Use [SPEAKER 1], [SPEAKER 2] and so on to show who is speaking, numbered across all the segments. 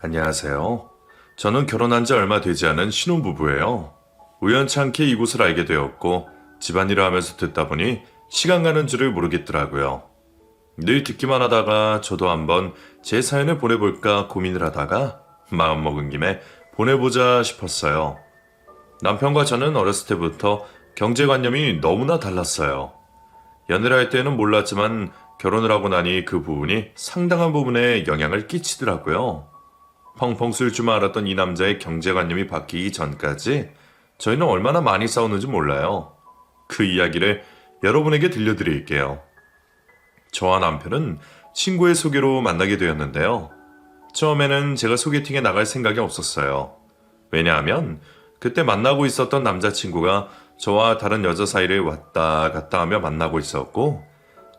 [SPEAKER 1] 안녕하세요. 저는 결혼한 지 얼마 되지 않은 신혼부부예요. 우연찮게 이곳을 알게 되었고 집안일을 하면서 듣다 보니 시간 가는 줄을 모르겠더라고요. 늘 듣기만 하다가 저도 한번 제 사연을 보내볼까 고민을 하다가 마음먹은 김에 보내보자 싶었어요. 남편과 저는 어렸을 때부터 경제관념이 너무나 달랐어요. 연애를 할 때는 몰랐지만 결혼을 하고 나니 그 부분이 상당한 부분에 영향을 끼치더라고요. 펑펑 쓸 줄만 알았던 이 남자의 경제관념이 바뀌기 전까지 저희는 얼마나 많이 싸웠는지 몰라요. 그 이야기를 여러분에게 들려드릴게요. 저와 남편은 친구의 소개로 만나게 되었는데요. 처음에는 제가 소개팅에 나갈 생각이 없었어요. 왜냐하면 그때 만나고 있었던 남자친구가 저와 다른 여자 사이를 왔다 갔다 하며 만나고 있었고,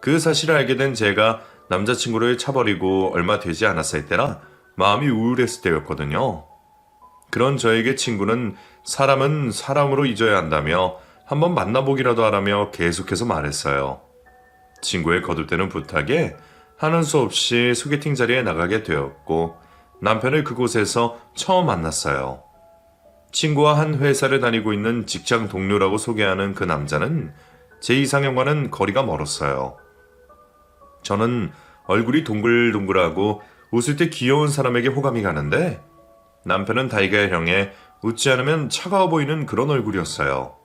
[SPEAKER 1] 그 사실을 알게 된 제가 남자친구를 차버리고 얼마 되지 않았을 때라 마음이 우울했을 때였거든요. 그런 저에게 친구는 사람은 사람으로 잊어야 한다며 한번 만나보기라도 하라며 계속해서 말했어요. 친구의 거듭되는 부탁에 하는 수 없이 소개팅 자리에 나가게 되었고 남편을 그곳에서 처음 만났어요. 친구와 한 회사를 다니고 있는 직장 동료라고 소개하는 그 남자는 제 이상형과는 거리가 멀었어요. 저는 얼굴이 동글동글하고 웃을 때 귀여운 사람에게 호감이 가는데 남편은 달걀형에 웃지 않으면 차가워 보이는 그런 얼굴이었어요.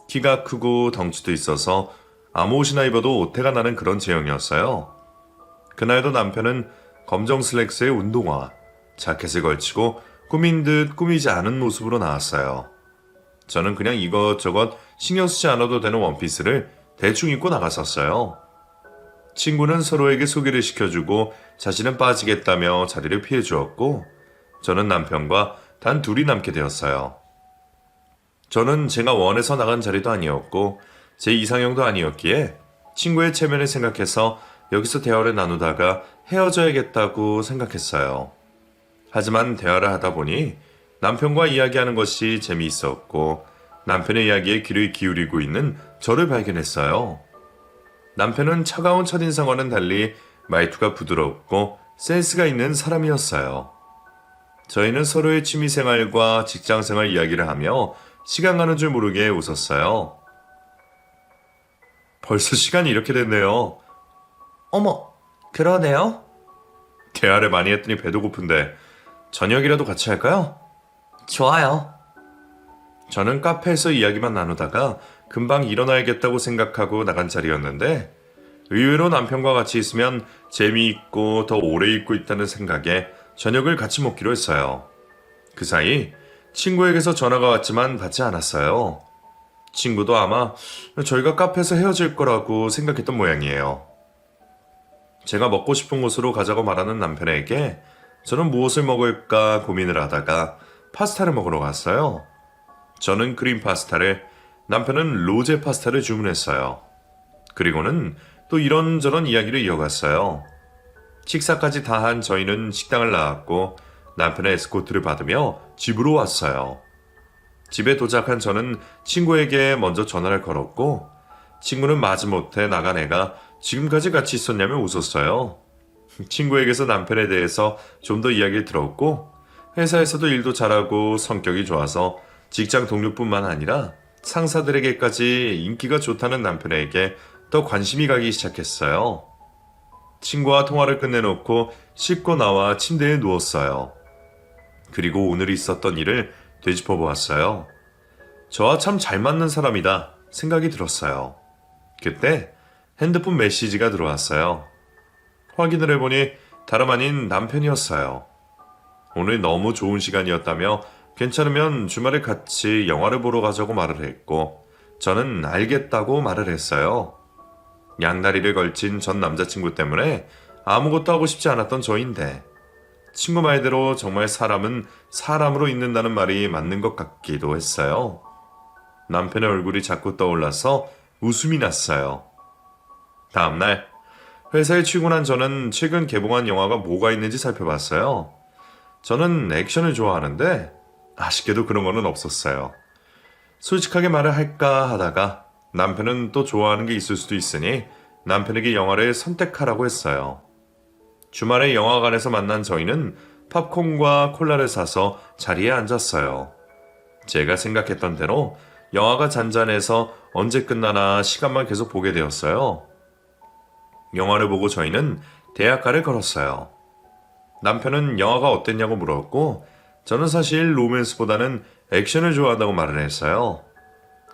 [SPEAKER 1] 키가 크고 덩치도 있어서 아무 옷이나 입어도 오태가 나는 그런 체형이었어요. 그날도 남편은 검정 슬랙스에 운동화, 자켓을 걸치고 꾸민 듯 꾸미지 않은 모습으로 나왔어요. 저는 그냥 이것저것 신경 쓰지 않아도 되는 원피스를 대충 입고 나갔었어요. 친구는 서로에게 소개를 시켜주고 자신은 빠지겠다며 자리를 피해주었고 저는 남편과 단 둘이 남게 되었어요. 저는 제가 원해서 나간 자리도 아니었고 제 이상형도 아니었기에 친구의 체면을 생각해서 여기서 대화를 나누다가 헤어져야겠다고 생각했어요. 하지만 대화를 하다 보니 남편과 이야기하는 것이 재미있었고 남편의 이야기에 귀를 기울이고 있는 저를 발견했어요. 남편은 차가운 첫인상과는 달리 말투가 부드럽고 센스가 있는 사람이었어요. 저희는 서로의 취미생활과 직장생활 이야기를 하며 시간 가는 줄 모르게 웃었어요. 벌써 시간이 이렇게 됐네요.
[SPEAKER 2] 어머, 그러네요?
[SPEAKER 1] 대화를 많이 했더니 배도 고픈데 저녁이라도 같이 할까요?
[SPEAKER 2] 좋아요.
[SPEAKER 1] 저는 카페에서 이야기만 나누다가 금방 일어나야겠다고 생각하고 나간 자리였는데 의외로 남편과 같이 있으면 재미있고 더 오래 있고 있다는 생각에 저녁을 같이 먹기로 했어요. 그 사이 친구에게서 전화가 왔지만 받지 않았어요. 친구도 아마 저희가 카페에서 헤어질 거라고 생각했던 모양이에요. 제가 먹고 싶은 곳으로 가자고 말하는 남편에게 저는 무엇을 먹을까 고민을 하다가 파스타를 먹으러 갔어요. 저는 크림 파스타를, 남편은 로제 파스타를 주문했어요. 그리고는 또 이런저런 이야기를 이어갔어요. 식사까지 다 한 저희는 식당을 나왔고 남편의 에스코트를 받으며 집으로 왔어요. 집에 도착한 저는 친구에게 먼저 전화를 걸었고 친구는 마지못해 나간 애가 지금까지 같이 있었냐며 웃었어요. 친구에게서 남편에 대해서 좀 더 이야기를 들었고 회사에서도 일도 잘하고 성격이 좋아서 직장 동료뿐만 아니라 상사들에게까지 인기가 좋다는 남편에게 더 관심이 가기 시작했어요. 친구와 통화를 끝내놓고 씻고 나와 침대에 누웠어요. 그리고 오늘 있었던 일을 되짚어 보았어요. 저와 참 잘 맞는 사람이다 생각이 들었어요. 그때 핸드폰 메시지가 들어왔어요. 확인을 해보니 다름 아닌 남편이었어요. 오늘 너무 좋은 시간이었다며 괜찮으면 주말에 같이 영화를 보러 가자고 말을 했고 저는 알겠다고 말을 했어요. 양다리를 걸친 전 남자친구 때문에 아무것도 하고 싶지 않았던 저인데 친구 말대로 정말 사람은 사람으로 있는다는 말이 맞는 것 같기도 했어요. 남편의 얼굴이 자꾸 떠올라서 웃음이 났어요. 다음날 회사에 출근한 저는 최근 개봉한 영화가 뭐가 있는지 살펴봤어요. 저는 액션을 좋아하는데 아쉽게도 그런 거는 없었어요. 솔직하게 말을 할까 하다가 남편은 또 좋아하는 게 있을 수도 있으니 남편에게 영화를 선택하라고 했어요. 주말에 영화관에서 만난 저희는 팝콘과 콜라를 사서 자리에 앉았어요. 제가 생각했던 대로 영화가 잔잔해서 언제 끝나나 시간만 계속 보게 되었어요. 영화를 보고 저희는 대학가를 걸었어요. 남편은 영화가 어땠냐고 물었고 저는 사실 로맨스보다는 액션을 좋아한다고 말을 했어요.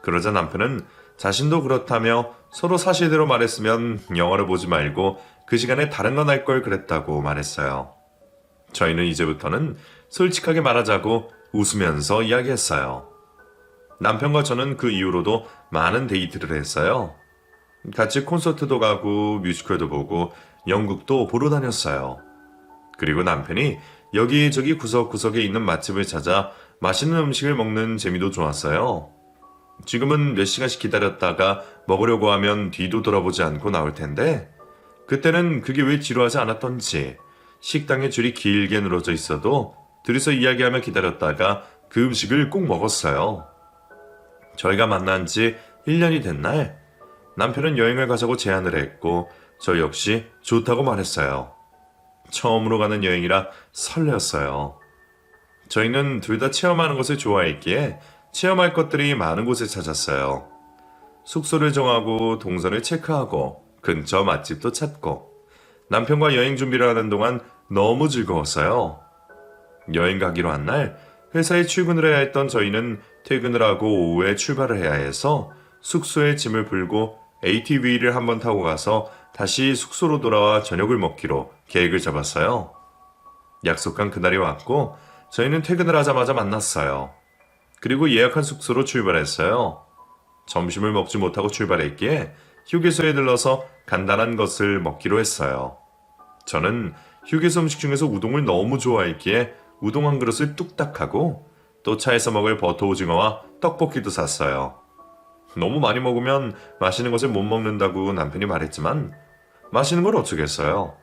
[SPEAKER 1] 그러자 남편은 자신도 그렇다며 서로 사실대로 말했으면 영화를 보지 말고 그 시간에 다른 건 할 걸 그랬다고 말했어요. 저희는 이제부터는 솔직하게 말하자고 웃으면서 이야기했어요. 남편과 저는 그 이후로도 많은 데이트를 했어요. 같이 콘서트도 가고 뮤지컬도 보고 연극도 보러 다녔어요. 그리고 남편이 여기저기 구석구석에 있는 맛집을 찾아 맛있는 음식을 먹는 재미도 좋았어요. 지금은 몇 시간씩 기다렸다가 먹으려고 하면 뒤도 돌아보지 않고 나올 텐데 그때는 그게 왜 지루하지 않았던지 식당에 줄이 길게 늘어져 있어도 둘이서 이야기하며 기다렸다가 그 음식을 꼭 먹었어요. 저희가 만난 지 1년이 된 날 남편은 여행을 가자고 제안을 했고 저 역시 좋다고 말했어요. 처음으로 가는 여행이라 설레었어요. 저희는 둘 다 체험하는 것을 좋아했기에 체험할 것들이 많은 곳을 찾았어요. 숙소를 정하고 동선을 체크하고 근처 맛집도 찾고 남편과 여행 준비를 하는 동안 너무 즐거웠어요. 여행 가기로 한 날 회사에 출근을 해야 했던 저희는 퇴근을 하고 오후에 출발을 해야 해서 숙소에 짐을 풀고 ATV를 한번 타고 가서 다시 숙소로 돌아와 저녁을 먹기로 계획을 잡았어요. 약속한 그날이 왔고 저희는 퇴근을 하자마자 만났어요. 그리고 예약한 숙소로 출발했어요. 점심을 먹지 못하고 출발했기에 휴게소에 들러서 간단한 것을 먹기로 했어요. 저는 휴게소 음식 중에서 우동을 너무 좋아했기에 우동 한 그릇을 뚝딱 하고 또 차에서 먹을 버터 오징어와 떡볶이도 샀어요. 너무 많이 먹으면 맛있는 것을 못 먹는다고 남편이 말했지만 맛있는 걸 어쩌겠어요.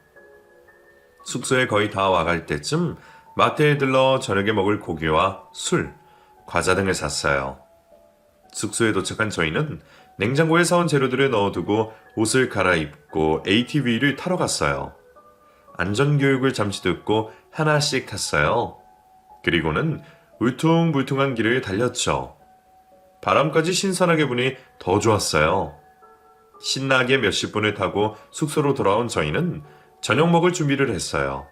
[SPEAKER 1] 숙소에 거의 다 와갈 때쯤 마트에 들러 저녁에 먹을 고기와 술, 과자 등을 샀어요. 숙소에 도착한 저희는 냉장고에 사온 재료들을 넣어두고 옷을 갈아입고 ATV를 타러 갔어요. 안전교육을 잠시 듣고 하나씩 탔어요. 그리고는 울퉁불퉁한 길을 달렸죠. 바람까지 신선하게 부니 더 좋았어요. 신나게 몇십 분을 타고 숙소로 돌아온 저희는 저녁 먹을 준비를 했어요.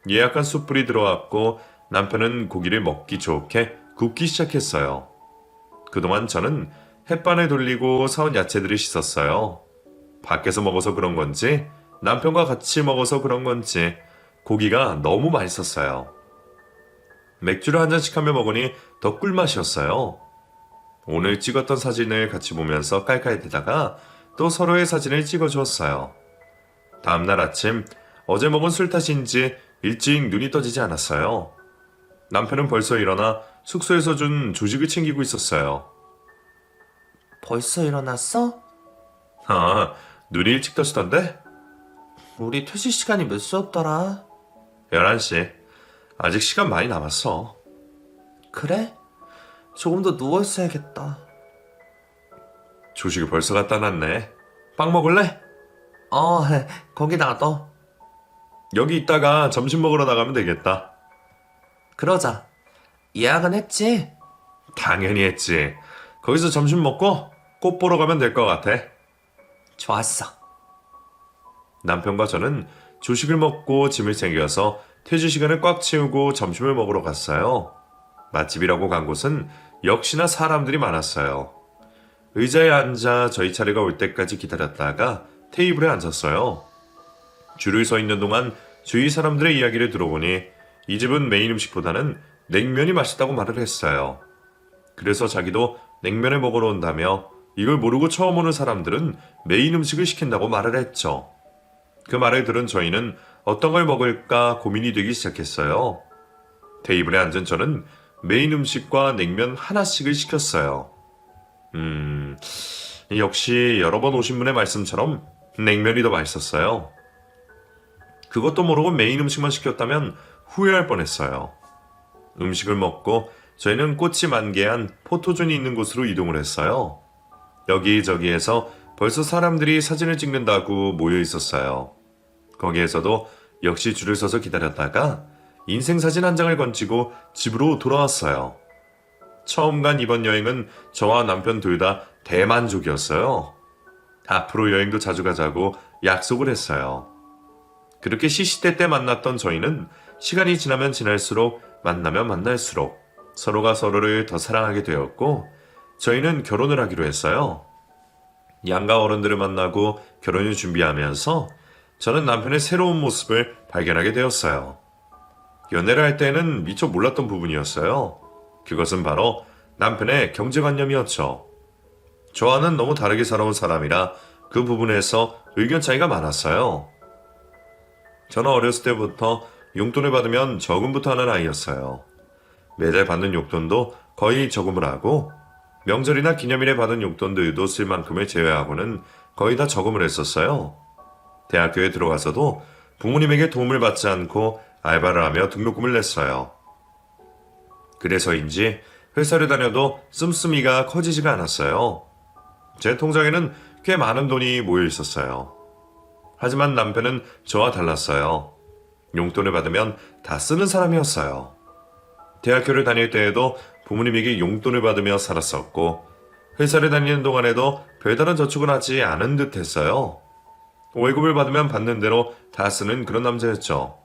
[SPEAKER 1] 예약한 숯불이 들어왔고 남편은 고기를 먹기 좋게 굽기 시작했어요. 그동안 저는 햇반을 돌리고 사온 야채들을 씻었어요. 밖에서 먹어서 그런 건지 남편과 같이 먹어서 그런 건지 고기가 너무 맛있었어요. 맥주를 한 잔씩 하며 먹으니 더 꿀맛이었어요. 오늘 찍었던 사진을 같이 보면서 깔깔대다가 또 서로의 사진을 찍어주었어요. 다음날 아침 어제 먹은 술 탓인지 일찍 눈이 떠지지 않았어요. 남편은 벌써 일어나 숙소에서 준 조식을 챙기고 있었어요.
[SPEAKER 2] 벌써 일어났어?
[SPEAKER 1] 아, 눈이 일찍 떠지던데?
[SPEAKER 2] 우리 퇴실 시간이 몇 시였더라?
[SPEAKER 1] 11시. 아직 시간 많이 남았어.
[SPEAKER 2] 그래? 조금 더 누워있어야겠다.
[SPEAKER 1] 조식을 벌써 갖다 놨네. 빵 먹을래?
[SPEAKER 2] 거기 놔둬.
[SPEAKER 1] 여기 있다가 점심 먹으러 나가면 되겠다.
[SPEAKER 2] 그러자. 예약은 했지?
[SPEAKER 1] 당연히 했지. 거기서 점심 먹고 꽃 보러 가면 될 것 같아.
[SPEAKER 2] 좋았어.
[SPEAKER 1] 남편과 저는 조식을 먹고 짐을 챙겨서 퇴주 시간을 꽉 채우고 점심을 먹으러 갔어요. 맛집이라고 간 곳은 역시나 사람들이 많았어요. 의자에 앉아 저희 차례가 올 때까지 기다렸다가 테이블에 앉았어요. 줄을 서 있는 동안 주위 사람들의 이야기를 들어보니 이 집은 메인 음식보다는 냉면이 맛있다고 말을 했어요. 그래서 자기도 냉면을 먹으러 온다며 이걸 모르고 처음 오는 사람들은 메인 음식을 시킨다고 말을 했죠. 그 말을 들은 저희는 어떤 걸 먹을까 고민이 되기 시작했어요. 테이블에 앉은 저는 메인 음식과 냉면 하나씩을 시켰어요. 역시 여러 번 오신 분의 말씀처럼 냉면이 더 맛있었어요. 그것도 모르고 메인 음식만 시켰다면 후회할 뻔했어요. 음식을 먹고 저희는 꽃이 만개한 포토존이 있는 곳으로 이동을 했어요. 여기저기에서 벌써 사람들이 사진을 찍는다고 모여 있었어요. 거기에서도 역시 줄을 서서 기다렸다가 인생사진 한 장을 건지고 집으로 돌아왔어요. 처음 간 이번 여행은 저와 남편 둘 다 대만족이었어요. 앞으로 여행도 자주 가자고 약속을 했어요. 그렇게 시시때때 만났던 저희는 시간이 지나면 지날수록 만나면 만날수록 서로가 서로를 더 사랑하게 되었고 저희는 결혼을 하기로 했어요. 양가 어른들을 만나고 결혼을 준비하면서 저는 남편의 새로운 모습을 발견하게 되었어요. 연애를 할 때는 미처 몰랐던 부분이었어요. 그것은 바로 남편의 경제관념이었죠. 저와는 너무 다르게 살아온 사람이라 그 부분에서 의견 차이가 많았어요. 저는 어렸을 때부터 용돈을 받으면 저금부터 하는 아이였어요. 매달 받는 용돈도 거의 저금을 하고 명절이나 기념일에 받은 용돈들도 쓸 만큼을 제외하고는 거의 다 저금을 했었어요. 대학교에 들어가서도 부모님에게 도움을 받지 않고 알바를 하며 등록금을 냈어요. 그래서인지 회사를 다녀도 씀씀이가 커지지가 않았어요. 제 통장에는 꽤 많은 돈이 모여 있었어요. 하지만 남편은 저와 달랐어요. 용돈을 받으면 다 쓰는 사람이었어요. 대학교를 다닐 때에도 부모님에게 용돈을 받으며 살았었고 회사를 다니는 동안에도 별다른 저축은 하지 않은 듯 했어요. 월급을 받으면 받는 대로 다 쓰는 그런 남자였죠.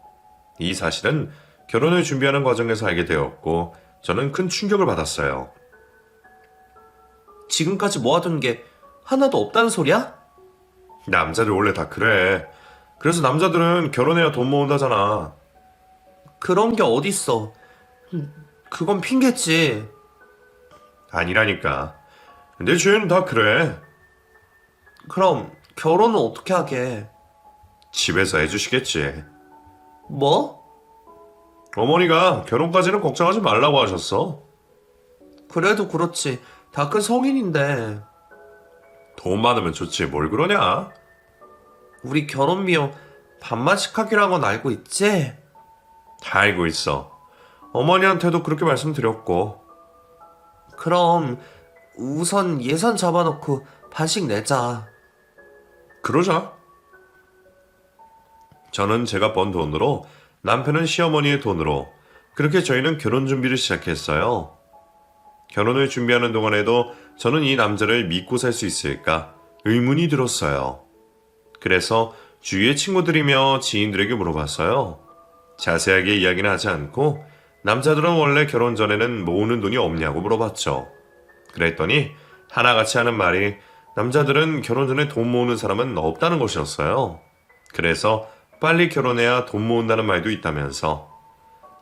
[SPEAKER 1] 이 사실은 결혼을 준비하는 과정에서 알게 되었고 저는 큰 충격을 받았어요.
[SPEAKER 2] 지금까지 모아둔 게 하나도 없다는 소리야?
[SPEAKER 1] 남자들 원래 다 그래. 그래서 남자들은 결혼해야 돈 모은다잖아.
[SPEAKER 2] 그런 게 어딨어. 그건 핑계지.
[SPEAKER 1] 아니라니까. 내 주위에는 다 그래.
[SPEAKER 2] 그럼 결혼은 어떻게 하게?
[SPEAKER 1] 집에서 해주시겠지.
[SPEAKER 2] 뭐?
[SPEAKER 1] 어머니가 결혼까지는 걱정하지 말라고 하셨어.
[SPEAKER 2] 그래도 그렇지. 다 큰 성인인데.
[SPEAKER 1] 돈 많으면 좋지 뭘 그러냐.
[SPEAKER 2] 우리 결혼 비용 반만씩 하기로 한 건 알고 있지?
[SPEAKER 1] 다 알고 있어. 어머니한테도 그렇게 말씀드렸고.
[SPEAKER 2] 그럼 우선 예산 잡아놓고 반씩 내자.
[SPEAKER 1] 그러자. 저는 제가 번 돈으로 남편은 시어머니의 돈으로 그렇게 저희는 결혼 준비를 시작했어요. 결혼을 준비하는 동안에도 저는 이 남자를 믿고 살 수 있을까 의문이 들었어요. 그래서 주위의 친구들이며 지인들에게 물어봤어요. 자세하게 이야기는 하지 않고 남자들은 원래 결혼 전에는 모으는 돈이 없냐고 물어봤죠. 그랬더니 하나같이 하는 말이 남자들은 결혼 전에 돈 모으는 사람은 없다는 것이었어요. 그래서 빨리 결혼해야 돈 모은다는 말도 있다면서.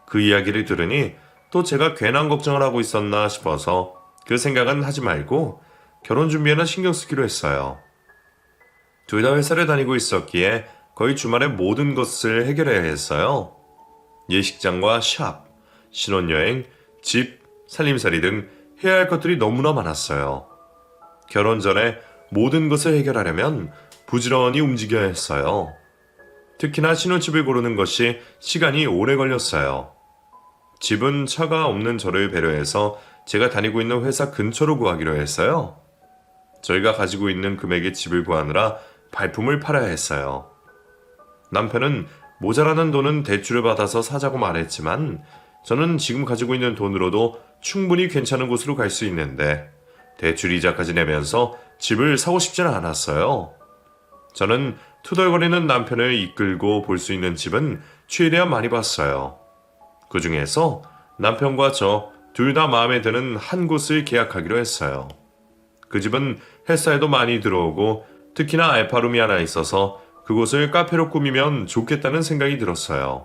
[SPEAKER 1] 그 이야기를 들으니 또 제가 괜한 걱정을 하고 있었나 싶어서 그 생각은 하지 말고 결혼 준비에는 신경 쓰기로 했어요. 둘 다 회사를 다니고 있었기에 거의 주말에 모든 것을 해결해야 했어요. 예식장과 샵, 신혼여행, 집, 살림살이 등 해야 할 것들이 너무나 많았어요. 결혼 전에 모든 것을 해결하려면 부지런히 움직여야 했어요. 특히나 신혼집을 고르는 것이 시간이 오래 걸렸어요. 집은 차가 없는 저를 배려해서 제가 다니고 있는 회사 근처로 구하기로 했어요. 저희가 가지고 있는 금액의 집을 구하느라 발품을 팔아야 했어요. 남편은 모자라는 돈은 대출을 받아서 사자고 말했지만 저는 지금 가지고 있는 돈으로도 충분히 괜찮은 곳으로 갈 수 있는데 대출 이자까지 내면서 집을 사고 싶지는 않았어요. 저는 투덜거리는 남편을 이끌고 볼 수 있는 집은 최대한 많이 봤어요. 그 중에서 남편과 저 둘 다 마음에 드는 한 곳을 계약하기로 했어요. 그 집은 햇살도 많이 들어오고 특히나 알파룸이 하나 있어서 그곳을 카페로 꾸미면 좋겠다는 생각이 들었어요.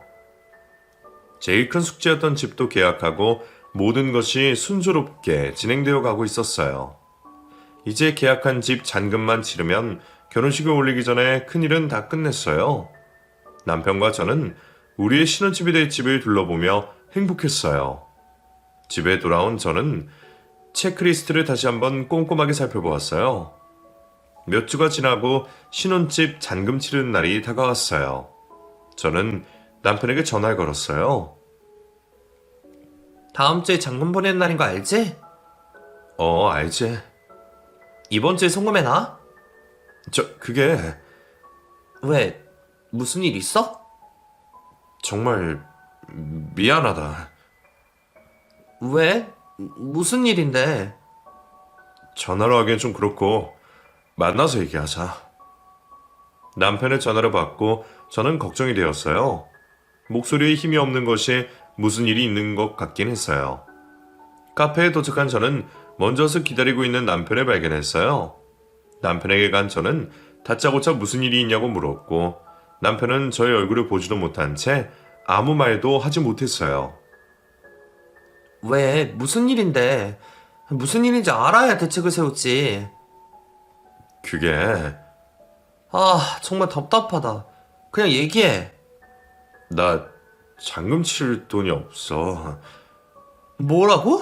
[SPEAKER 1] 제일 큰 숙제였던 집도 계약하고 모든 것이 순조롭게 진행되어 가고 있었어요. 이제 계약한 집 잔금만 치르면 결혼식을 올리기 전에 큰일은 다 끝냈어요. 남편과 저는 우리의 신혼집이 될 집을 둘러보며 행복했어요. 집에 돌아온 저는 체크리스트를 다시 한번 꼼꼼하게 살펴보았어요. 몇 주가 지나고 신혼집 잔금 치르는 날이 다가왔어요. 저는 남편에게 전화를 걸었어요.
[SPEAKER 2] 다음 주에 잔금 보내는 날인 거 알지?
[SPEAKER 1] 알지.
[SPEAKER 2] 이번 주에 송금해 놔?
[SPEAKER 1] 그게
[SPEAKER 2] 왜? 무슨 일 있어?
[SPEAKER 1] 정말 미안하다.
[SPEAKER 2] 왜? 무슨 일인데?
[SPEAKER 1] 전화로 하기엔 좀 그렇고 만나서 얘기하자. 남편의 전화를 받고 저는 걱정이 되었어요. 목소리에 힘이 없는 것이 무슨 일이 있는 것 같긴 했어요. 카페에 도착한 저는 먼저서 기다리고 있는 남편을 발견했어요. 남편에게 간 저는 다짜고짜 무슨 일이 있냐고 물었고 남편은 저의 얼굴을 보지도 못한 채 아무 말도 하지 못했어요.
[SPEAKER 2] 왜? 무슨 일인데? 무슨 일인지 알아야 대책을 세우지.
[SPEAKER 1] 그게
[SPEAKER 2] 아, 정말 답답하다. 그냥 얘기해.
[SPEAKER 1] 나 잔금 치를 돈이 없어.
[SPEAKER 2] 뭐라고?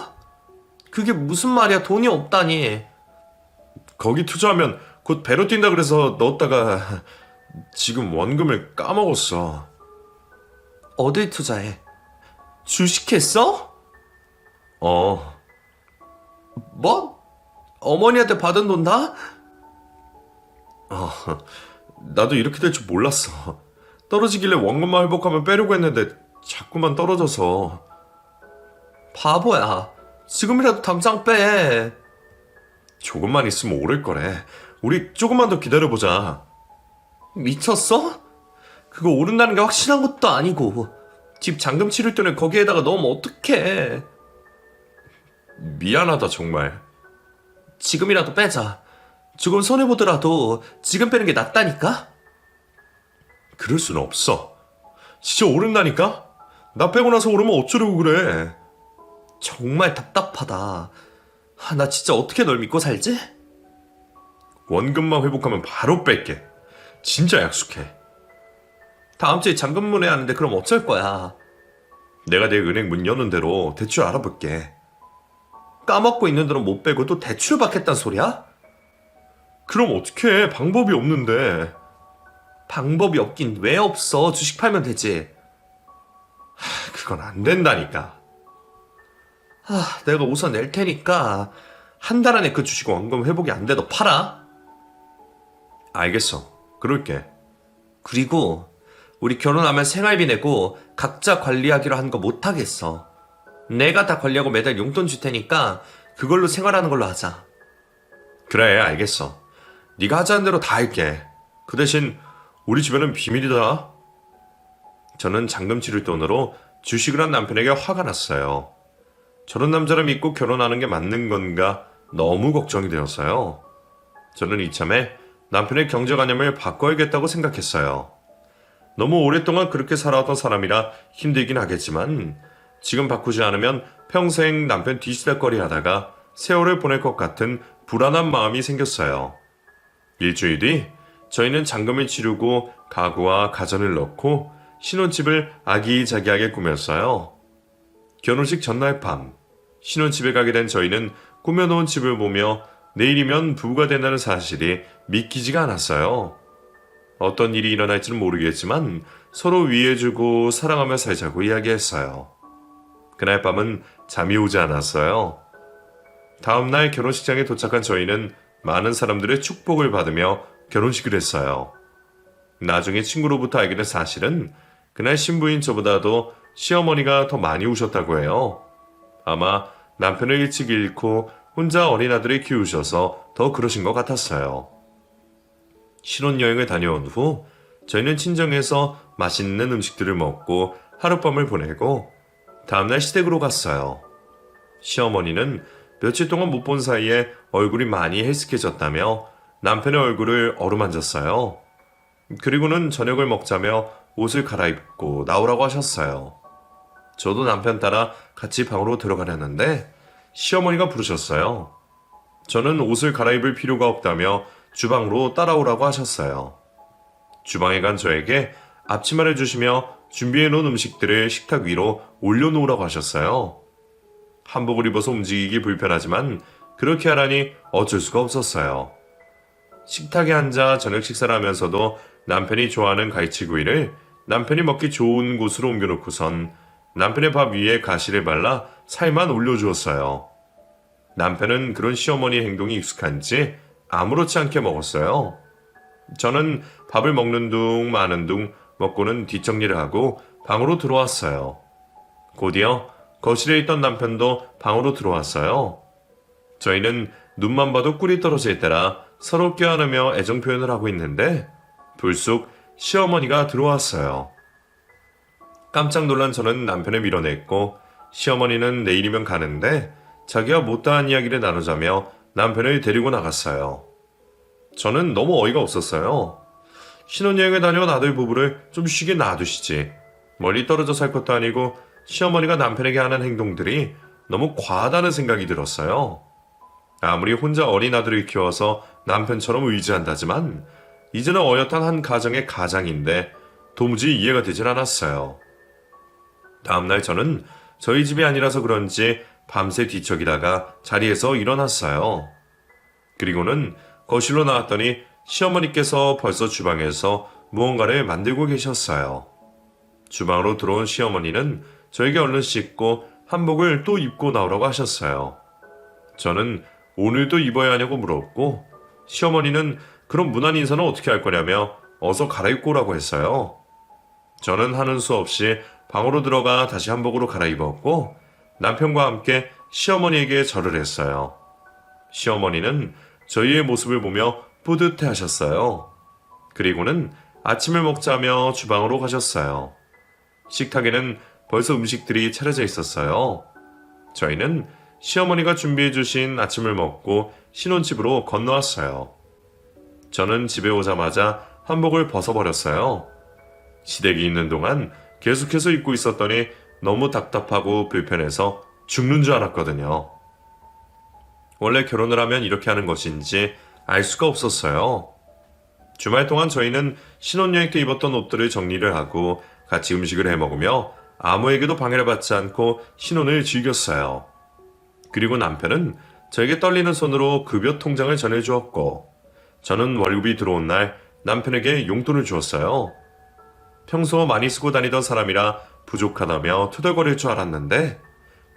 [SPEAKER 2] 그게 무슨 말이야? 돈이 없다니.
[SPEAKER 1] 거기 투자하면 곧 배로 뛴다 그래서 넣었다가 지금 원금을 까먹었어.
[SPEAKER 2] 어딜 투자해? 주식했어?
[SPEAKER 1] 어,
[SPEAKER 2] 뭐? 어머니한테 받은 돈 다?
[SPEAKER 1] 나도 이렇게 될 줄 몰랐어. 떨어지길래 원금만 회복하면 빼려고 했는데 자꾸만 떨어져서.
[SPEAKER 2] 바보야. 지금이라도 당장 빼.
[SPEAKER 1] 조금만 있으면 오를 거래. 우리 조금만 더 기다려보자.
[SPEAKER 2] 미쳤어? 그거 오른다는 게 확실한 것도 아니고. 집 잔금 치를 돈을 거기에다가 넣으면 어떡해.
[SPEAKER 1] 미안하다 정말.
[SPEAKER 2] 지금이라도 빼자. 조금 손해보더라도 지금 빼는 게 낫다니까?
[SPEAKER 1] 그럴 수는 없어. 진짜 오른다니까? 나 빼고 나서 오르면 어쩌려고 그래.
[SPEAKER 2] 정말 답답하다. 나 진짜 어떻게 널 믿고 살지?
[SPEAKER 1] 원금만 회복하면 바로 뺄게. 진짜 약속해.
[SPEAKER 2] 다음 주에 잔금 문의하는데 그럼 어쩔 거야?
[SPEAKER 1] 내가 내 은행 문 여는 대로 대출 알아볼게.
[SPEAKER 2] 까먹고 있는 돈은 못 빼고 또 대출 받겠단 소리야?
[SPEAKER 1] 그럼 어떡해. 방법이 없는데.
[SPEAKER 2] 방법이 없긴 왜 없어? 주식 팔면 되지.
[SPEAKER 1] 그건 안 된다니까.
[SPEAKER 2] 내가 우선 낼 테니까 한 달 안에 그 주식 원금 회복이 안 돼. 너 팔아.
[SPEAKER 1] 알겠어. 그럴게.
[SPEAKER 2] 그리고 우리 결혼하면 생활비 내고 각자 관리하기로 한 거 못하겠어. 내가 다 관리하고 매달 용돈 줄 테니까 그걸로 생활하는 걸로 하자.
[SPEAKER 1] 그래, 알겠어. 네가 하자는 대로 다 할게. 그 대신 우리 집에는 비밀이다. 저는 잔금 치를 돈으로 주식을 한 남편에게 화가 났어요. 저런 남자를 믿고 결혼하는 게 맞는 건가 너무 걱정이 되었어요. 저는 이참에 남편의 경제관념을 바꿔야겠다고 생각했어요. 너무 오랫동안 그렇게 살아왔던 사람이라 힘들긴 하겠지만 지금 바꾸지 않으면 평생 남편 뒤시다거리 하다가 세월을 보낼 것 같은 불안한 마음이 생겼어요. 일주일 뒤 저희는 잔금을 치르고 가구와 가전을 넣고 신혼집을 아기자기하게 꾸몄어요. 결혼식 전날 밤 신혼집에 가게 된 저희는 꾸며놓은 집을 보며 내일이면 부부가 된다는 사실이 믿기지가 않았어요. 어떤 일이 일어날지는 모르겠지만 서로 위해주고 사랑하며 살자고 이야기했어요. 그날 밤은 잠이 오지 않았어요. 다음날 결혼식장에 도착한 저희는 많은 사람들의 축복을 받으며 결혼식을 했어요. 나중에 친구로부터 알게 된 사실은 그날 신부인 저보다도 시어머니가 더 많이 우셨다고 해요. 아마 남편을 일찍 잃고 혼자 어린 아들을 키우셔서 더 그러신 것 같았어요. 신혼여행을 다녀온 후 저희는 친정에서 맛있는 음식들을 먹고 하룻밤을 보내고 다음날 시댁으로 갔어요. 시어머니는 며칠 동안 못 본 사이에 얼굴이 많이 헬스케졌다며 남편의 얼굴을 어루만졌어요. 그리고는 저녁을 먹자며 옷을 갈아입고 나오라고 하셨어요. 저도 남편 따라 같이 방으로 들어가려는데 시어머니가 부르셨어요. 저는 옷을 갈아입을 필요가 없다며 주방으로 따라오라고 하셨어요. 주방에 간 저에게 앞치마를 주시며 준비해 놓은 음식들을 식탁 위로 올려놓으라고 하셨어요. 한복을 입어서 움직이기 불편하지만 그렇게 하라니 어쩔 수가 없었어요. 식탁에 앉아 저녁 식사를 하면서도 남편이 좋아하는 갈치구이를 남편이 먹기 좋은 곳으로 옮겨놓고선 남편의 밥 위에 가시를 발라 살만 올려주었어요. 남편은 그런 시어머니 행동이 익숙한지 아무렇지 않게 먹었어요. 저는 밥을 먹는 둥 마는 둥 먹고는 뒷정리를 하고 방으로 들어왔어요. 곧이어 거실에 있던 남편도 방으로 들어왔어요. 저희는 눈만 봐도 꿀이 떨어질 때라 서로 껴안으며 애정 표현을 하고 있는데 불쑥 시어머니가 들어왔어요. 깜짝 놀란 저는 남편을 밀어냈고 시어머니는 내일이면 가는데 자기와 못다한 이야기를 나누자며 남편을 데리고 나갔어요. 저는 너무 어이가 없었어요. 신혼여행을 다녀온 아들 부부를 좀 쉬게 놔두시지. 멀리 떨어져 살 것도 아니고 시어머니가 남편에게 하는 행동들이 너무 과하다는 생각이 들었어요. 아무리 혼자 어린 아들을 키워서 남편처럼 의지한다지만 이제는 어엿한 한 가정의 가장인데 도무지 이해가 되질 않았어요. 다음날 저는 저희 집이 아니라서 그런지 밤새 뒤척이다가 자리에서 일어났어요. 그리고는 거실로 나왔더니 시어머니께서 벌써 주방에서 무언가를 만들고 계셨어요. 주방으로 들어온 시어머니는 저에게 얼른 씻고 한복을 또 입고 나오라고 하셨어요. 저는 오늘도 입어야 하냐고 물었고 시어머니는 그럼 무난 인사는 어떻게 할 거냐며 어서 갈아입고 오라고 했어요. 저는 하는 수 없이 방으로 들어가 다시 한복으로 갈아입었고 남편과 함께 시어머니에게 절을 했어요. 시어머니는 저희의 모습을 보며 뿌듯해 하셨어요. 그리고는 아침을 먹자며 주방으로 가셨어요. 식탁에는 벌써 음식들이 차려져 있었어요. 저희는 시어머니가 준비해 주신 아침을 먹고 신혼집으로 건너왔어요. 저는 집에 오자마자 한복을 벗어버렸어요. 시댁이 있는 동안 계속해서 입고 있었더니 너무 답답하고 불편해서 죽는 줄 알았거든요. 원래 결혼을 하면 이렇게 하는 것인지 알 수가 없었어요. 주말 동안 저희는 신혼여행 때 입었던 옷들을 정리를 하고 같이 음식을 해 먹으며 아무에게도 방해를 받지 않고 신혼을 즐겼어요. 그리고 남편은 저에게 떨리는 손으로 급여 통장을 전해주었고 저는 월급이 들어온 날 남편에게 용돈을 주었어요. 평소 많이 쓰고 다니던 사람이라 부족하다며 투덜거릴 줄 알았는데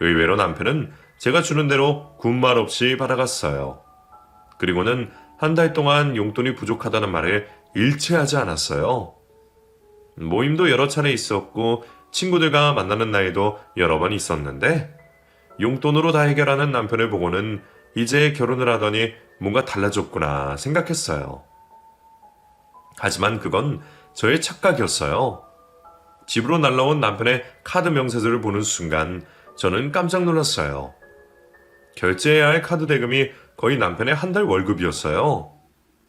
[SPEAKER 1] 의외로 남편은 제가 주는 대로 군말 없이 받아갔어요. 그리고는 한 달 동안 용돈이 부족하다는 말을 일체하지 않았어요. 모임도 여러 차례 있었고 친구들과 만나는 날도 여러 번 있었는데 용돈으로 다 해결하는 남편을 보고는 이제 결혼을 하더니 뭔가 달라졌구나 생각했어요. 하지만 그건 저의 착각이었어요. 집으로 날라온 남편의 카드 명세서를 보는 순간 저는 깜짝 놀랐어요. 결제해야 할 카드 대금이 거의 남편의 한 달 월급이었어요.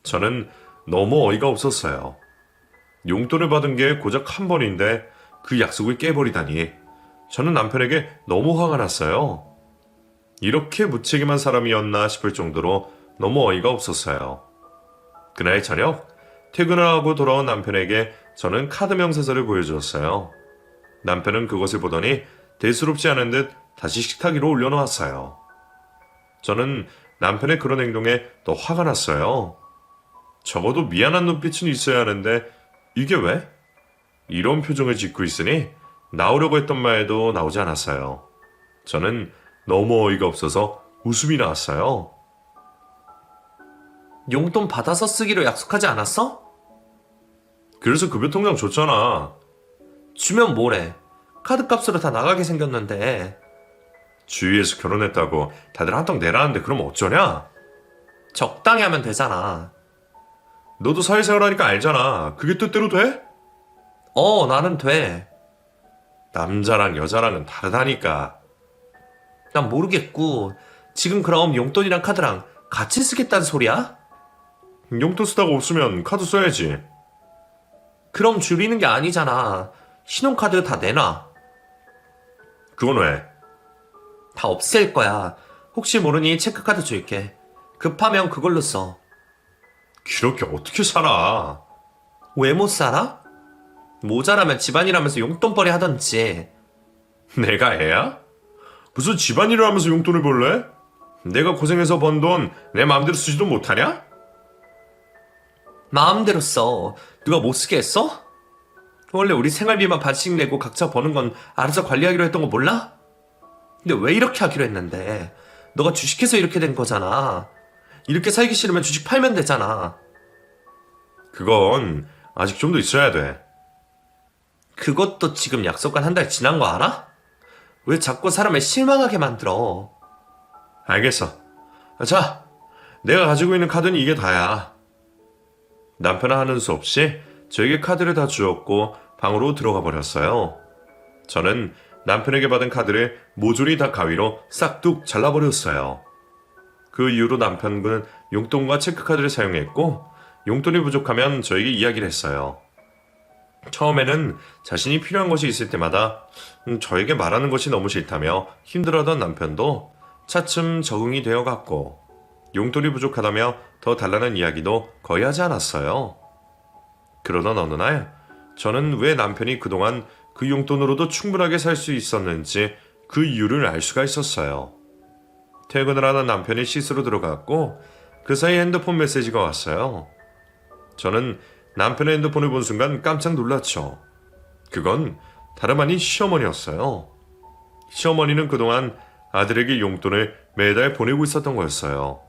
[SPEAKER 1] 저는 너무 어이가 없었어요. 용돈을 받은 게 고작 한 번인데 그 약속을 깨버리다니 저는 남편에게 너무 화가 났어요. 이렇게 무책임한 사람이었나 싶을 정도로 너무 어이가 없었어요. 그날 저녁 퇴근을 하고 돌아온 남편에게 저는 카드 명세서를 보여주었어요. 남편은 그것을 보더니 대수롭지 않은 듯 다시 식탁 위로 올려놓았어요. 저는 남편의 그런 행동에 더 화가 났어요. 적어도 미안한 눈빛은 있어야 하는데 이게 왜? 이런 표정을 짓고 있으니 나오려고 했던 말도 나오지 않았어요. 저는 너무 어이가 없어서 웃음이 나왔어요.
[SPEAKER 2] 용돈 받아서 쓰기로 약속하지 않았어?
[SPEAKER 1] 그래서 급여 통장 줬잖아.
[SPEAKER 2] 주면 뭐래? 카드값으로 다 나가게 생겼는데.
[SPEAKER 1] 주위에서 결혼했다고 다들 한턱 내라는데 그럼 어쩌냐?
[SPEAKER 2] 적당히 하면 되잖아.
[SPEAKER 1] 너도 사회생활 하니까 알잖아. 그게 뜻대로 돼?
[SPEAKER 2] 나는 돼.
[SPEAKER 1] 남자랑 여자랑은 다르다니까.
[SPEAKER 2] 난 모르겠고 지금 그럼 용돈이랑 카드랑 같이 쓰겠다는 소리야?
[SPEAKER 1] 용돈 쓰다가 없으면 카드 써야지.
[SPEAKER 2] 그럼 줄이는 게 아니잖아. 신용카드 다 내놔.
[SPEAKER 1] 그건 왜?
[SPEAKER 2] 다 없앨 거야. 혹시 모르니 체크카드 줄게. 급하면 그걸로 써.
[SPEAKER 1] 그렇게 어떻게 살아?
[SPEAKER 2] 왜 못 살아? 모자라면 집안일하면서 용돈벌이 하던지.
[SPEAKER 1] 내가 애야? 무슨 집안일을 하면서 용돈을 벌래? 내가 고생해서 번 돈 내 마음대로 쓰지도 못하냐?
[SPEAKER 2] 마음대로 써. 누가 못 쓰게 했어? 원래 우리 생활비만 반씩 내고 각자 버는 건 알아서 관리하기로 했던 거 몰라? 근데 왜 이렇게 하기로 했는데? 너가 주식해서 이렇게 된 거잖아. 이렇게 살기 싫으면 주식 팔면 되잖아.
[SPEAKER 1] 그건 아직 좀 더 있어야 돼.
[SPEAKER 2] 그것도 지금 약속한 한 달 지난 거 알아? 왜 자꾸 사람을 실망하게 만들어?
[SPEAKER 1] 알겠어. 자, 내가 가지고 있는 카드는 이게 다야. 남편은 하는 수 없이 저에게 카드를 다 주었고 방으로 들어가 버렸어요. 저는 남편에게 받은 카드를 모조리 다 가위로 싹둑 잘라버렸어요. 그 이후로 남편은 용돈과 체크카드를 사용했고 용돈이 부족하면 저에게 이야기를 했어요. 처음에는 자신이 필요한 것이 있을 때마다 저에게 말하는 것이 너무 싫다며 힘들어하던 남편도 차츰 적응이 되어갔고 용돈이 부족하다며 더 달라는 이야기도 거의 하지 않았어요. 그러던 어느 날 저는 왜 남편이 그동안 그 용돈으로도 충분하게 살 수 있었는지 그 이유를 알 수가 있었어요. 퇴근을 하는 남편이 씻으러 들어갔고 그 사이 핸드폰 메시지가 왔어요. 저는 남편의 핸드폰을 본 순간 깜짝 놀랐죠. 그건 다름 아닌 시어머니였어요. 시어머니는 그동안 아들에게 용돈을 매달 보내고 있었던 거였어요.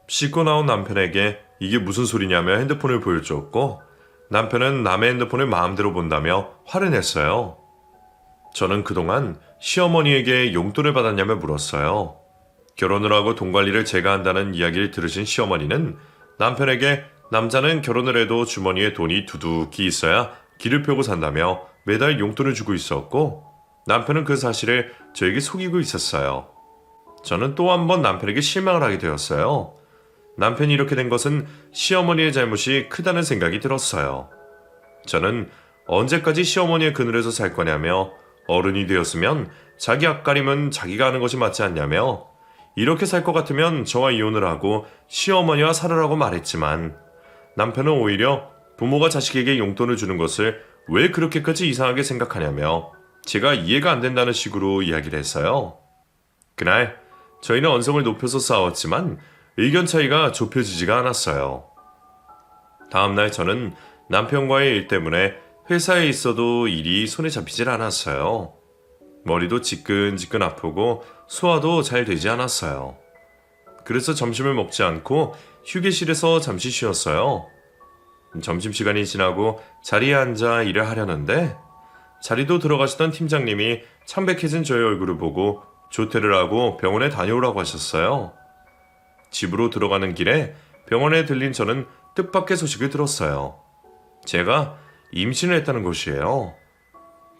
[SPEAKER 1] 씻고 나온 남편에게 이게 무슨 소리냐며 핸드폰을 보여주었고 남편은 남의 핸드폰을 마음대로 본다며 화를 냈어요. 저는 그동안 시어머니에게 용돈을 받았냐며 물었어요. 결혼을 하고 돈 관리를 제가 한다는 이야기를 들으신 시어머니는 남편에게 남자는 결혼을 해도 주머니에 돈이 두둑히 있어야 길을 펴고 산다며 매달 용돈을 주고 있었고 남편은 그 사실을 저에게 속이고 있었어요. 저는 또 한 번 남편에게 실망을 하게 되었어요. 남편이 이렇게 된 것은 시어머니의 잘못이 크다는 생각이 들었어요. 저는 언제까지 시어머니의 그늘에서 살 거냐며 어른이 되었으면 자기 앞가림은 자기가 하는 것이 맞지 않냐며 이렇게 살 것 같으면 저와 이혼을 하고 시어머니와 살으라고 말했지만 남편은 오히려 부모가 자식에게 용돈을 주는 것을 왜 그렇게까지 이상하게 생각하냐며 제가 이해가 안 된다는 식으로 이야기를 했어요. 그날 저희는 언성을 높여서 싸웠지만 의견 차이가 좁혀지지가 않았어요. 다음날 저는 남편과의 일 때문에 회사에 있어도 일이 손에 잡히질 않았어요. 머리도 지끈지끈 아프고 소화도 잘 되지 않았어요. 그래서 점심을 먹지 않고 휴게실에서 잠시 쉬었어요. 점심시간이 지나고 자리에 앉아 일을 하려는데 자리도 들어가시던 팀장님이 창백해진 저의 얼굴을 보고 조퇴를 하고 병원에 다녀오라고 하셨어요. 집으로 들어가는 길에 병원에 들린 저는 뜻밖의 소식을 들었어요. 제가 임신을 했다는 것이에요.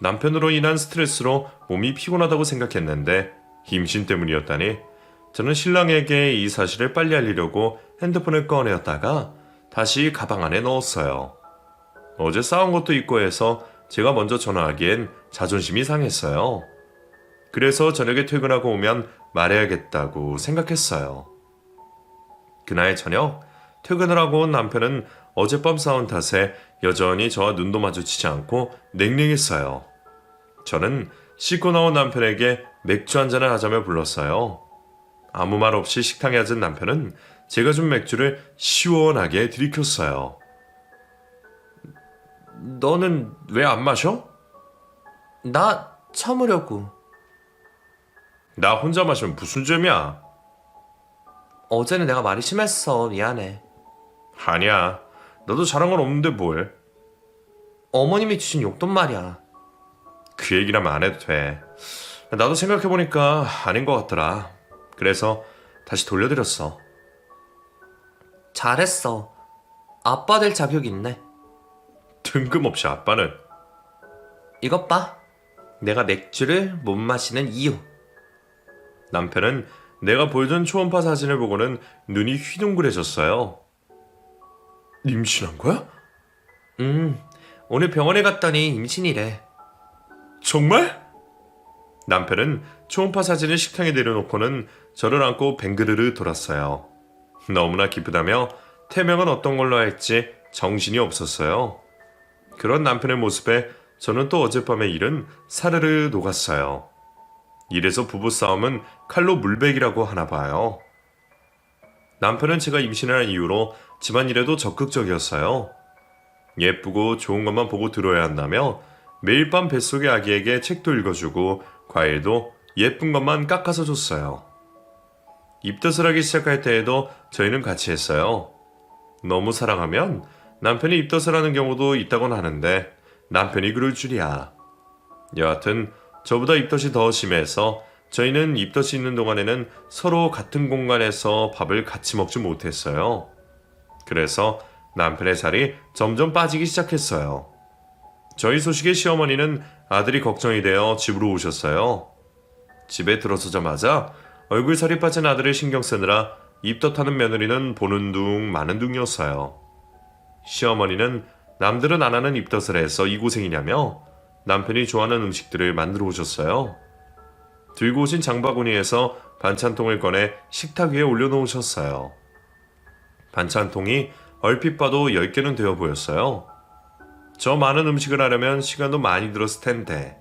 [SPEAKER 1] 남편으로 인한 스트레스로 몸이 피곤하다고 생각했는데 임신 때문이었다니 저는 신랑에게 이 사실을 빨리 알리려고 핸드폰을 꺼내었다가 다시 가방 안에 넣었어요. 어제 싸운 것도 있고 해서 제가 먼저 전화하기엔 자존심이 상했어요. 그래서 저녁에 퇴근하고 오면 말해야겠다고 생각했어요. 그날 저녁 퇴근을 하고 온 남편은 어젯밤 싸운 탓에 여전히 저와 눈도 마주치지 않고 냉랭했어요. 저는 씻고 나온 남편에게 맥주 한잔을 하자며 불렀어요. 아무 말 없이 식탁에 앉은 남편은 제가 준 맥주를 시원하게 들이켰어요. 너는 왜 안 마셔? 나 참으려고. 나 혼자 마시면 무슨 죄야? 어제는 내가 말이 심했어. 미안해. 아니야. 너도 잘한 건 없는데 뭘. 어머님이 주신 용돈 말이야. 그 얘기라면 안 해도 돼. 나도 생각해보니까 아닌 것 같더라. 그래서 다시 돌려드렸어. 잘했어. 아빠 될 자격이 있네. 뜬금없이 아빠는. 이것 봐. 내가 맥주를 못 마시는 이유. 남편은 내가 보여준 초음파 사진을 보고는 눈이 휘둥그레졌어요. 임신한 거야? 오늘 병원에 갔더니 임신이래. 정말? 남편은 초음파 사진을 식탁에 내려놓고는 저를 안고 뱅그르르 돌았어요. 너무나 기쁘다며 태명은 어떤 걸로 할지 정신이 없었어요. 그런 남편의 모습에 저는 또 어젯밤의 일은 사르르 녹았어요. 이래서 부부싸움은 칼로 물베기라고 하나 봐요. 남편은 제가 임신을 한 이후로 집안일에도 적극적이었어요. 예쁘고 좋은 것만 보고 들어야 한다며 매일 밤 뱃속의 아기에게 책도 읽어주고 과일도 예쁜 것만 깎아서 줬어요. 입덧을 하기 시작할 때에도 저희는 같이 했어요. 너무 사랑하면 남편이 입덧을 하는 경우도 있다곤 하는데 남편이 그럴 줄이야. 여하튼 저보다 입덧이 더 심해서 저희는 입덧이 있는 동안에는 서로 같은 공간에서 밥을 같이 먹지 못했어요. 그래서 남편의 살이 점점 빠지기 시작했어요. 저희 소식에 시어머니는 아들이 걱정이 되어 집으로 오셨어요. 집에 들어서자마자 얼굴살이 빠진 아들을 신경 쓰느라 입덧하는 며느리는 보는 둥 마는 둥이었어요. 시어머니는 남들은 안 하는 입덧을 해서 이 고생이냐며 남편이 좋아하는 음식들을 만들어 오셨어요. 들고 오신 장바구니에서 반찬통을 꺼내 식탁 위에 올려놓으셨어요. 반찬통이 얼핏 봐도 10개는 되어 보였어요. 저 많은 음식을 하려면 시간도 많이 들었을 텐데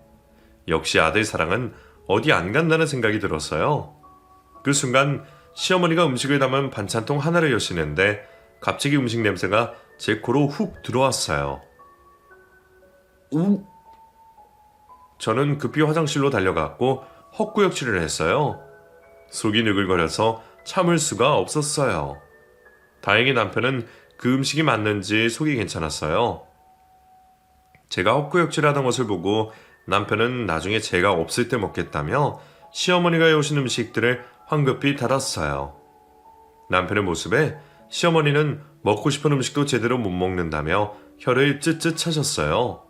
[SPEAKER 1] 역시 아들 사랑은 어디 안 간다는 생각이 들었어요. 그 순간 시어머니가 음식을 담은 반찬통 하나를 여시는데 갑자기 음식 냄새가 제 코로 훅 들어왔어요. 저는 급히 화장실로 달려갔고 헛구역질을 했어요. 속이 느글거려서 참을 수가 없었어요. 다행히 남편은 그 음식이 맞는지 속이 괜찮았어요. 제가 헛구역질하던 것을 보고 남편은 나중에 제가 없을 때 먹겠다며 시어머니가 해오신 음식들을 황급히 닫았어요. 남편의 모습에 시어머니는 먹고 싶은 음식도 제대로 못 먹는다며 혀를 쯧쯧 차셨어요.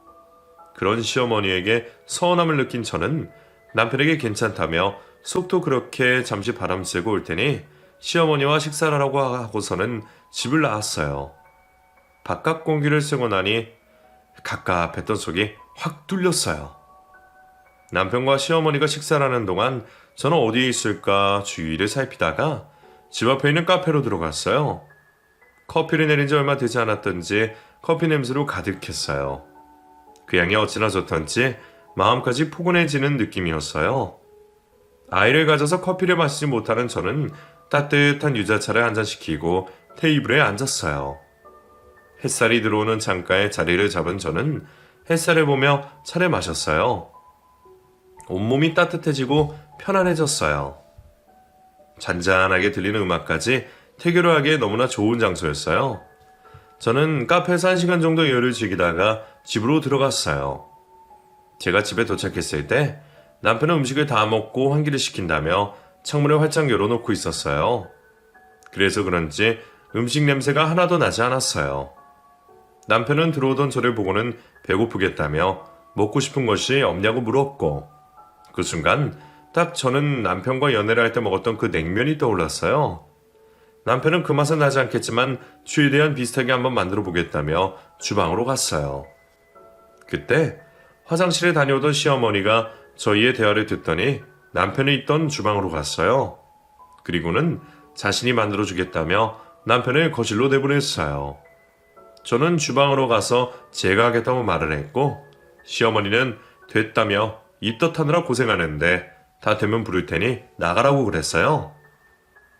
[SPEAKER 1] 그런 시어머니에게 서운함을 느낀 저는 남편에게 괜찮다며 속도 그렇게 잠시 바람 쐬고 올 테니 시어머니와 식사를 하라고 하고서는 집을 나왔어요. 바깥 공기를 쐬고 나니 갑갑했던 속이 확 뚫렸어요. 남편과 시어머니가 식사를 하는 동안 저는 어디에 있을까 주위를 살피다가 집 앞에 있는 카페로 들어갔어요. 커피를 내린 지 얼마 되지 않았던지 커피 냄새로 가득했어요. 그 향이 어찌나 좋던지 마음까지 포근해지는 느낌이었어요. 아이를 가져서 커피를 마시지 못하는 저는 따뜻한 유자차를 한잔 시키고 테이블에 앉았어요. 햇살이 들어오는 창가에 자리를 잡은 저는 햇살을 보며 차를 마셨어요. 온몸이 따뜻해지고 편안해졌어요. 잔잔하게 들리는 음악까지 태교로하기에 너무나 좋은 장소였어요. 저는 카페에서 1시간 정도 여유를 즐기다가 집으로 들어갔어요. 제가 집에 도착했을 때 남편은 음식을 다 먹고 환기를 시킨다며 창문을 활짝 열어놓고 있었어요. 그래서 그런지 음식 냄새가 하나도 나지 않았어요. 남편은 들어오던 저를 보고는 배고프겠다며 먹고 싶은 것이 없냐고 물었고 그 순간 딱 저는 남편과 연애를 할 때 먹었던 그 냉면이 떠올랐어요. 남편은 그 맛은 나지 않겠지만 최대한 비슷하게 한번 만들어 보겠다며 주방으로 갔어요. 그때 화장실에 다녀오던 시어머니가 저희의 대화를 듣더니 남편이 있던 주방으로 갔어요. 그리고는 자신이 만들어주겠다며 남편을 거실로 내보냈어요. 저는 주방으로 가서 제가 하겠다고 말을 했고 시어머니는 됐다며 입덧하느라 고생하는데 다 되면 부를 테니 나가라고 그랬어요.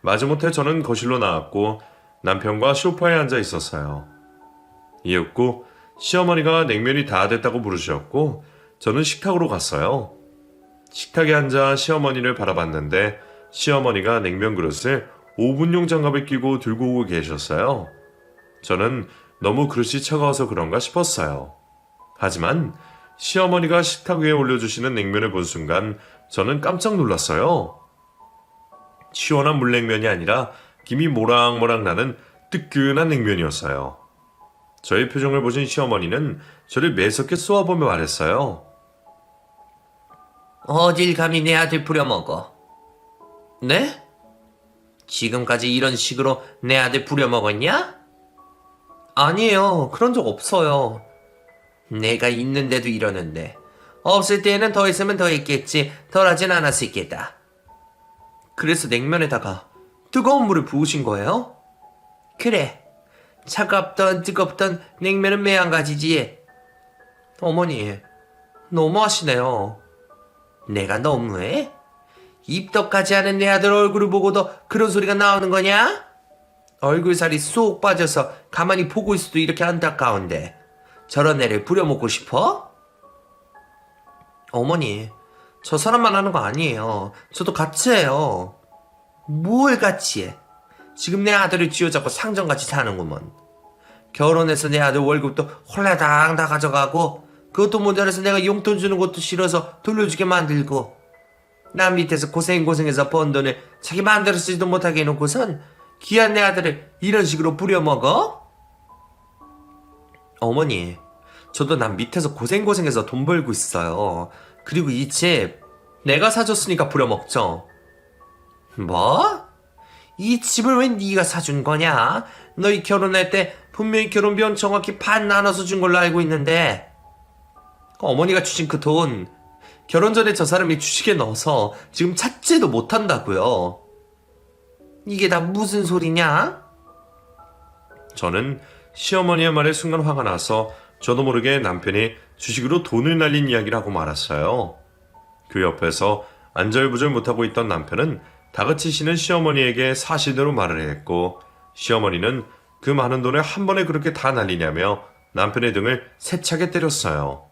[SPEAKER 1] 마지못해 저는 거실로 나왔고 남편과 소파에 앉아 있었어요. 이윽고 시어머니가 냉면이 다 됐다고 부르셨고 저는 식탁으로 갔어요. 식탁에 앉아 시어머니를 바라봤는데 시어머니가 냉면 그릇을 오븐용 장갑을 끼고 들고 오고 계셨어요. 저는 너무 그릇이 차가워서 그런가 싶었어요. 하지만 시어머니가 식탁 위에 올려주시는 냉면을 본 순간 저는 깜짝 놀랐어요. 시원한 물냉면이 아니라 김이 모락모락 나는 뜨끈한 냉면이었어요. 저의 표정을 보신 시어머니는 저를 매섭게 쏘아보며 말했어요.
[SPEAKER 2] 어딜 감히 내 아들 부려먹어. 네? 지금까지 이런 식으로 내 아들 부려먹었냐? 아니에요. 그런 적 없어요. 내가 있는데도 이러는데 없을 때에는 더 있으면 더 있겠지 덜하진 않았을 게다. 그래서 냉면에다가 뜨거운 물을 부으신 거예요? 그래. 차갑던 뜨겁던 냉면은 매한가지지. 어머니 너무하시네요. 내가 너무해? 입덧까지 하는 내 아들 얼굴을 보고도 그런 소리가 나오는 거냐? 얼굴살이 쏙 빠져서 가만히 보고 있어도 이렇게 안타까운데 저런 애를 부려먹고 싶어? 어머니, 저 사람만 하는 거 아니에요. 저도 같이 해요. 뭘 같이 해? 지금 내 아들을 쥐어잡고 상정같이 사는구먼. 결혼해서 내 아들 월급도 홀라당 다 가져가고 그것도 모자라서 내가 용돈 주는 것도 싫어서 돌려주게 만들고, 남 밑에서 고생해서 번 돈을 자기 마음대로 쓰지도 못하게 해놓고선 귀한 내 아들을 이런 식으로 부려먹어? 어머니, 저도 남 밑에서 고생해서 돈 벌고 있어요. 그리고 이 집 내가 사줬으니까 부려먹죠. 뭐? 이 집을 왜 네가 사준 거냐? 너희 결혼할 때 분명히 결혼비용 정확히 반 나눠서 준 걸로 알고 있는데, 어머니가 주신 그 돈 결혼 전에 저 사람이 주식에 넣어서 지금 찾지도 못한다고요. 이게 다 무슨 소리냐?
[SPEAKER 1] 저는 시어머니의 말에 순간 화가 나서 저도 모르게 남편이 주식으로 돈을 날린 이야기를 하고 말았어요. 그 옆에서 안절부절 못하고 있던 남편은 다그치시는 시어머니에게 사실대로 말을 했고, 시어머니는 그 많은 돈을 한 번에 그렇게 다 날리냐며 남편의 등을 세차게 때렸어요.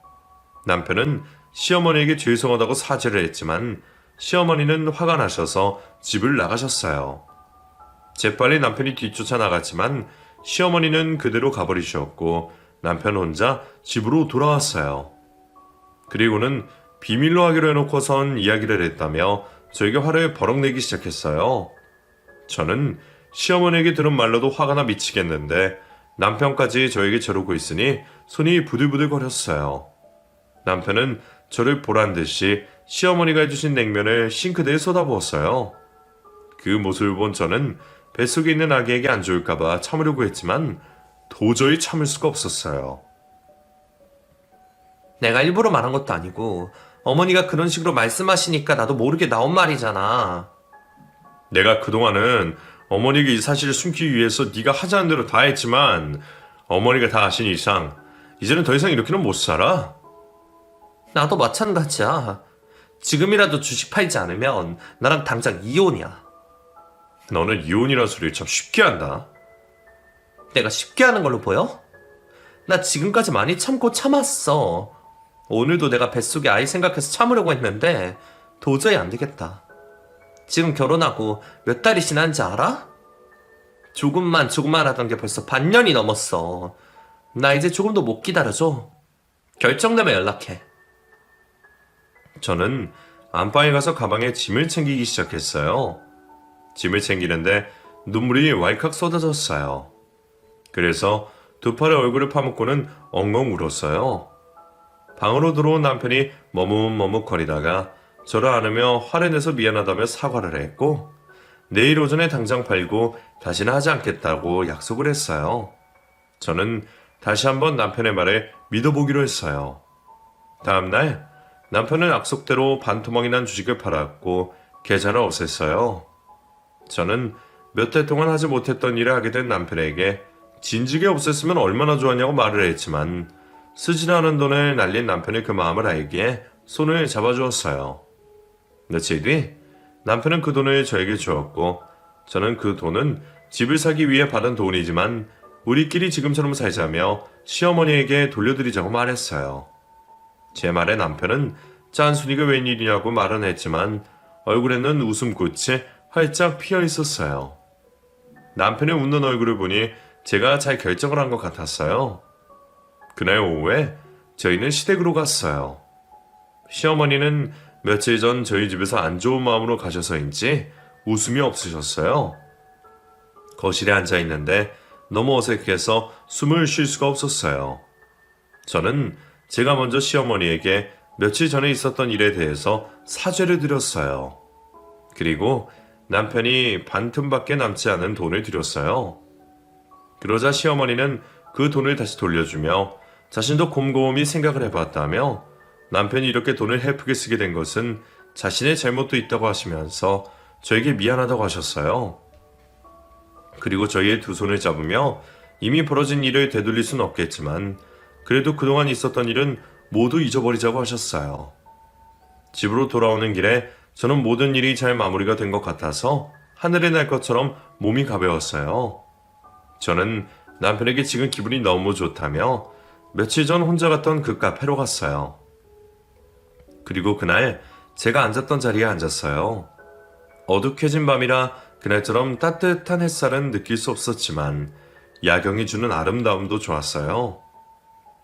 [SPEAKER 1] 남편은 시어머니에게 죄송하다고 사죄를 했지만 시어머니는 화가 나셔서 집을 나가셨어요. 재빨리 남편이 뒤쫓아 나갔지만 시어머니는 그대로 가버리셨고 남편 혼자 집으로 돌아왔어요. 그리고는 비밀로 하기로 해놓고선 이야기를 했다며 저에게 화를 버럭 내기 시작했어요. 저는 시어머니에게 들은 말로도 화가 나 미치겠는데 남편까지 저에게 저러고 있으니 손이 부들부들 거렸어요. 남편은 저를 보란듯이 시어머니가 해주신 냉면을 싱크대에 쏟아부었어요. 그 모습을 본 저는 뱃속에 있는 아기에게 안 좋을까봐 참으려고 했지만 도저히 참을 수가 없었어요.
[SPEAKER 2] 내가 일부러 말한 것도 아니고 어머니가 그런 식으로 말씀하시니까 나도 모르게 나온 말이잖아.
[SPEAKER 1] 내가 그동안은 어머니에게 이 사실을 숨기기 위해서 네가 하자는 대로 다 했지만 어머니가 다 아신 이상 이제는 더 이상 이렇게는 못 살아.
[SPEAKER 2] 나도 마찬가지야. 지금이라도 주식 팔지 않으면 나랑 당장 이혼이야.
[SPEAKER 1] 너는 이혼이란 소리를 참 쉽게 한다.
[SPEAKER 2] 내가 쉽게 하는 걸로 보여? 나 지금까지 많이 참고 참았어. 오늘도 내가 뱃속에 아이 생각해서 참으려고 했는데 도저히 안 되겠다. 지금 결혼하고 몇 달이 지난지 알아? 조금만 하던 게 벌써 반년이 넘었어. 나 이제 조금도 못 기다려줘. 결정되면 연락해.
[SPEAKER 1] 저는 안방에 가서 가방에 짐을 챙기기 시작했어요. 짐을 챙기는데 눈물이 왈칵 쏟아졌어요. 그래서 두 팔에 얼굴을 파묻고는 엉엉 울었어요. 방으로 들어온 남편이 머뭇머뭇거리다가 저를 안으며 화를 내서 미안하다며 사과를 했고 내일 오전에 당장 팔고 다시는 하지 않겠다고 약속을 했어요. 저는 다시 한번 남편의 말에 믿어보기로 했어요. 다음날 남편은 약속대로 반토막이 난 주식을 팔았고 계좌를 없앴어요. 저는 몇 달 동안 하지 못했던 일을 하게 된 남편에게 진즉에 없앴으면 얼마나 좋았냐고 말을 했지만 쓰지 않은 돈을 날린 남편의 그 마음을 알기에 손을 잡아주었어요. 며칠 뒤 남편은 그 돈을 저에게 주었고 저는 그 돈은 집을 사기 위해 받은 돈이지만 우리끼리 지금처럼 살자며 시어머니에게 돌려드리자고 말했어요. 제 말에 남편은 짠순이가 웬일이냐고 말은 했지만 얼굴에는 웃음꽃이 활짝 피어 있었어요. 남편의 웃는 얼굴을 보니 제가 잘 결정을 한 것 같았어요. 그날 오후에 저희는 시댁으로 갔어요. 시어머니는 며칠 전 저희 집에서 안 좋은 마음으로 가셔서인지 웃음이 없으셨어요. 거실에 앉아 있는데 너무 어색해서 숨을 쉴 수가 없었어요. 저는 제가 먼저 시어머니에게 며칠 전에 있었던 일에 대해서 사죄를 드렸어요. 그리고 남편이 반틈밖에 남지 않은 돈을 드렸어요. 그러자 시어머니는 그 돈을 다시 돌려주며 자신도 곰곰이 생각을 해봤다며 남편이 이렇게 돈을 헤프게 쓰게 된 것은 자신의 잘못도 있다고 하시면서 저에게 미안하다고 하셨어요. 그리고 저희의 두 손을 잡으며 이미 벌어진 일을 되돌릴 순 없겠지만 그래도 그동안 있었던 일은 모두 잊어버리자고 하셨어요. 집으로 돌아오는 길에 저는 모든 일이 잘 마무리가 된 것 같아서 하늘에 날 것처럼 몸이 가벼웠어요. 저는 남편에게 지금 기분이 너무 좋다며 며칠 전 혼자 갔던 그 카페로 갔어요. 그리고 그날 제가 앉았던 자리에 앉았어요. 어둑해진 밤이라 그날처럼 따뜻한 햇살은 느낄 수 없었지만 야경이 주는 아름다움도 좋았어요.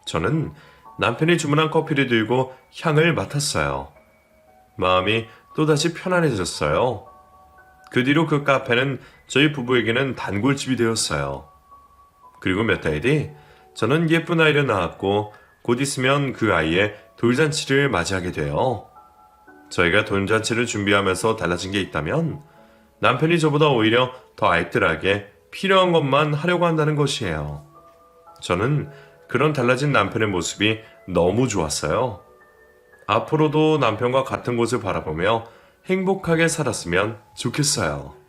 [SPEAKER 1] 저는 남편이 주문한 커피를 들고 향을 맡았어요. 마음이 또다시 편안해졌어요. 그 뒤로 그 카페는 저희 부부에게는 단골집이 되었어요. 그리고 몇 달 뒤 저는 예쁜 아이를 낳았고 곧 있으면 그 아이의 돌잔치를 맞이하게 돼요. 저희가 돌잔치를 준비하면서 달라진 게 있다면 남편이 저보다 오히려 더 알뜰하게 필요한 것만 하려고 한다는 것이에요. 저는 그런 달라진 남편의 모습이 너무 좋았어요. 앞으로도 남편과 같은 곳을 바라보며 행복하게 살았으면 좋겠어요.